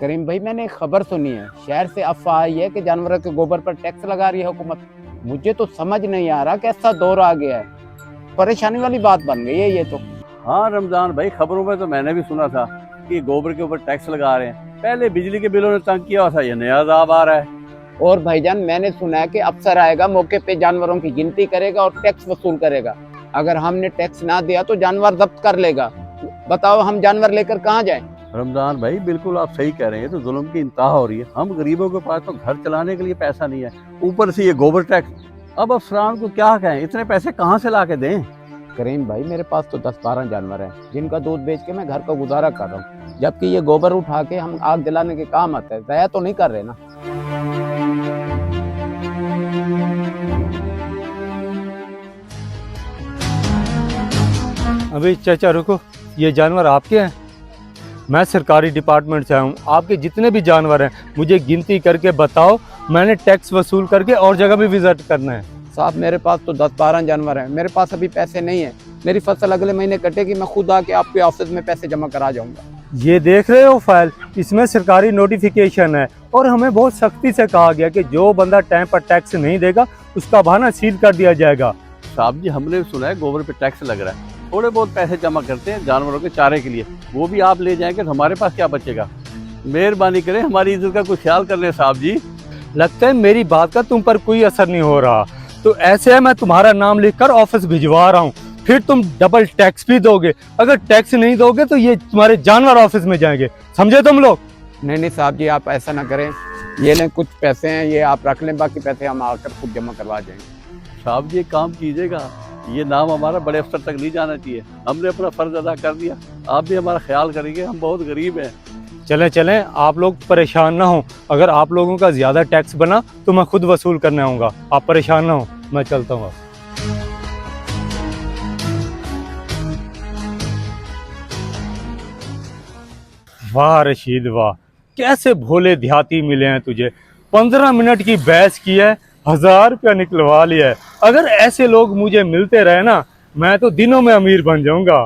करीम भाई, मैंने एक खबर सुनी है, शहर से अफवाह आई है कि जानवरों के गोबर पर टैक्स लगा रही है हुकूमत। मुझे तो समझ नहीं आ रहा कैसा दौर आ गया है। परेशानी वाली बात बन गई है ये तो। हाँ रमजान भाई, खबरों में तो मैंने भी सुना था कि गोबर के ऊपर टैक्स लगा रहे हैं। पहले बिजली के बिलों ने तंग किया हुआ था, ये नया अजाब आ रहा है। और भाईजान, मैंने सुना है कि अफसर आएगा, मौके पे जानवरों की गिनती करेगा और टैक्स वसूल करेगा। अगर हमने टैक्स ना दिया तो जानवर जब्त कर लेगा। बताओ, हम जानवर लेकर कहाँ जाएं? रमजान भाई, बिल्कुल आप सही कह रहे हैं। तो जुल्म की इंतहा हो रही है। हम गरीबों के पास तो घर चलाने के लिए पैसा नहीं है, ऊपर से ये गोबर टैक्स। अब अफसरान को क्या कहें, इतने पैसे कहाँ से ला के दें। करीम भाई, मेरे पास तो 10-12 जानवर हैं जिनका दूध बेच के मैं घर का गुजारा कर रहा हूँ, जबकि ये गोबर उठा के हम आग जलाने के काम आता है। ज़ाया तो नहीं कर रहे ना। अभी चाचा रुको, ये जानवर आपके हैं? मैं सरकारी डिपार्टमेंट से आया हूँ। आपके जितने भी जानवर हैं मुझे गिनती करके बताओ, मैंने टैक्स वसूल करके और जगह भी विजिट करना है। साहब, मेरे पास तो 10-12 जानवर हैं। मेरे पास अभी पैसे नहीं है। मेरी फसल अगले महीने कटेगी, मैं खुद आके आपके ऑफिस में पैसे जमा करा जाऊंगा। ये देख रहे हो फाइल, इसमें सरकारी नोटिफिकेशन है और हमें बहुत सख्ती से कहा गया कि जो बंदा टाइम पर टैक्स नहीं देगा उसका बहाना सील कर दिया जाएगा। साहब जी, हमने भी सुना है गोबर पे टैक्स लग रहा है। थोड़े बहुत पैसे जमा करते हैं जानवरों के चारे के लिए, वो भी आप ले जाएंगे तो हमारे पास क्या बचेगा। मेहरबानी करें, हमारी इज्जत का कुछ ख्याल कर लें साहब जी। लगता है मेरी बात का तुम पर कोई असर नहीं हो रहा। तो ऐसे है, मैं तुम्हारा नाम लिखकर ऑफिस भिजवा रहा हूँ, फिर तुम डबल टैक्स भी दोगे। अगर टैक्स नहीं दोगे तो ये तुम्हारे जानवर ऑफिस में जाएंगे, समझे तुम लोग? नहीं साहब जी, आप ऐसा ना करें। ये लें, कुछ पैसे हैं, ये आप रख लें, बाकी पैसे हम आकर खुद जमा करवा जाएंगे। साहब जी, एक काम कीजिएगा, ये नाम हमारा बड़े अफसर तक नहीं जाना चाहिए। हमने अपना फर्ज अदा कर दिया, आप भी हमारा ख्याल करेंगे। हम बहुत गरीब हैं। चलें चलें, आप लोग परेशान ना हो। अगर आप लोगों का ज्यादा टैक्स बना तो मैं खुद वसूल करने आऊँगा। आप परेशान ना हो, मैं चलता हूँ। वाह रशीद वाह, कैसे भोले देहाती मिले हैं तुझे। 15 मिनट की बहस की है, 1000 रुपया निकलवा लिया है। अगर ऐसे लोग मुझे मिलते रहे ना, मैं तो दिनों में अमीर बन जाऊंगा।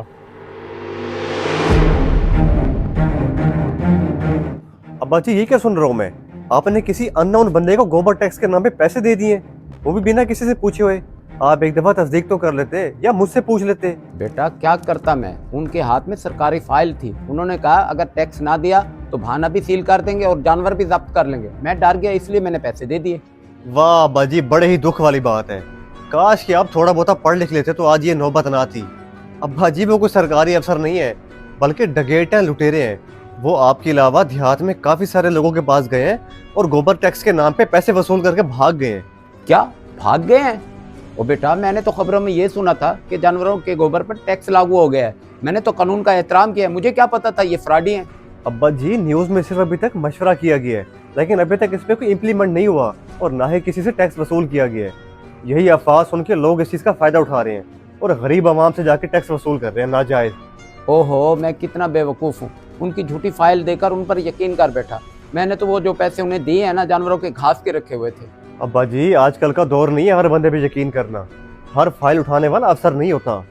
अब्बा जी, ये क्या सुन रहा हूँ मैं? आपने किसी अननोन बंदे को गोबर टैक्स के नाम पे पैसे दे दिए, वो भी बिना किसी से पूछे हुए। आप एक दफा तस्दीक तो कर लेते या मुझसे पूछ लेते। बेटा, क्या करता मैं? उनके हाथ में सरकारी फाइल थी। उन्होंने कहा अगर टैक्स ना दिया तो भाना भी सील कर देंगे और जानवर भी जब्त कर लेंगे। मैं डर गया, इसलिए मैंने पैसे दे दिए। वाह अब्बा जी, बड़े ही दुख वाली बात है। काश कि आप थोड़ा बहुत पढ़ लिख लेते तो आज ये नौबत ना आती। अब्बा जी, वो कोई सरकारी अफसर नहीं है, बल्कि डगेट हैं, लुटेरे हैं। वो आपके अलावा देहात में काफी सारे लोगों के पास गए हैं और गोबर टैक्स के नाम पे पैसे वसूल करके भाग गए हैं। क्या भाग गए हैं? ओ बेटा, मैंने तो खबरों में ये सुना था कि जानवरों के गोबर पर टैक्स लागू हो गया है। मैंने तो कानून का एहतराम किया है। मुझे क्या पता था ये फ्रॉडी हैं। अब्बा जी, न्यूज में सिर्फ अभी तक मशवरा किया गया है, लेकिन अभी तक इस पे कोई इम्प्लीमेंट नहीं हुआ और ना ही किसी से टैक्स वसूल किया गया है। यही अफवाह सुन के लोग इस चीज का फायदा उठा रहे हैं और गरीब आवाम से जाके टैक्स वसूल कर रहे हैं नाजायज। ओहो, मैं कितना बेवकूफ़ हूँ। उनकी झूठी फाइल देकर उन पर यकीन कर बैठा। मैंने तो वो जो पैसे उन्हें दिए हैं ना, जानवरों के घास के रखे हुए थे। अब्बा जी, आजकल का दौर नहीं है हर बंदे पे यकीन करना। हर फाइल उठाने वाला अफसर नहीं होता।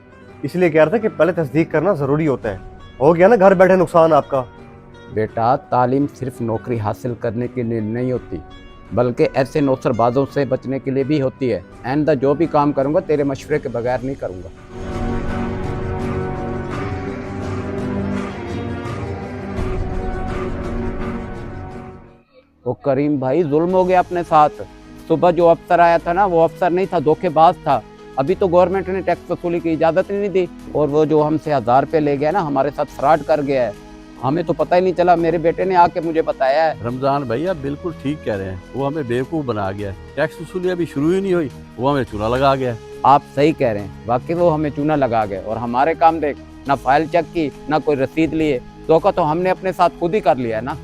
इसलिए कह रहा था कि पहले तस्दीक करना जरूरी होता है। हो गया ना घर बैठे नुकसान आपका। बेटा, तालीम सिर्फ नौकरी हासिल करने के लिए नहीं होती, बल्कि ऐसे नौसरबाजों से बचने के लिए भी होती है। आइंदा जो भी काम करूँगा तेरे मशवरे के बगैर नहीं करूँगा। वो करीम भाई, जुल्म हो गया अपने साथ। सुबह जो अफसर आया था ना, वो अफसर नहीं था, धोखेबाज था। अभी तो गवर्नमेंट ने टैक्स वसूली की इजाज़त नहीं दी और वो जो हमसे 1000 रुपये ले गया ना, हमारे साथ फ्रॉड कर गया है। हमें तो पता ही नहीं चला। मेरे बेटे ने आके मुझे बताया है। रमजान भाई, आप बिल्कुल ठीक कह रहे हैं। वो हमें बेवकूफ़ बना गया है। टैक्स वसूली अभी शुरू ही नहीं हुई, वो हमें चूना लगा गया। आप सही कह रहे हैं, वाकई वो हमें चूना लगा गए। और हमारे काम देख, ना फाइल चेक की, ना कोई रसीद लिए। धोखा तो हमने अपने साथ खुद ही कर लिया है ना।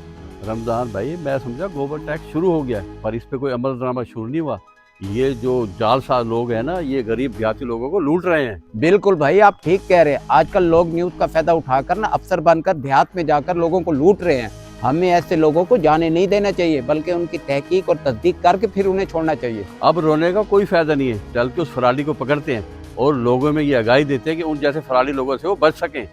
रमजान भाई, मैं समझा गोबर टैक्स शुरू हो गया है, पर इस पे कोई अमल दरामद शुरू नहीं हुआ। ये जो जालसाज लोग हैं ना, ये गरीब देहाती लोगों को लूट रहे हैं। बिल्कुल भाई, आप ठीक कह रहे हैं। आजकल लोग न्यूज़ का फायदा उठाकर ना अफसर बनकर देहात में जाकर लोगों को लूट रहे हैं। हमें ऐसे लोगों को जाने नहीं देना चाहिए, बल्कि उनकी तहकीक और तस्दीक करके फिर उन्हें छोड़ना चाहिए। अब रोने का कोई फायदा नहीं है, चल के उस फराडी को पकड़ते हैं और लोगों में ये आगाही देते हैं कि उन जैसे फराडी लोगों से वो बच सकें।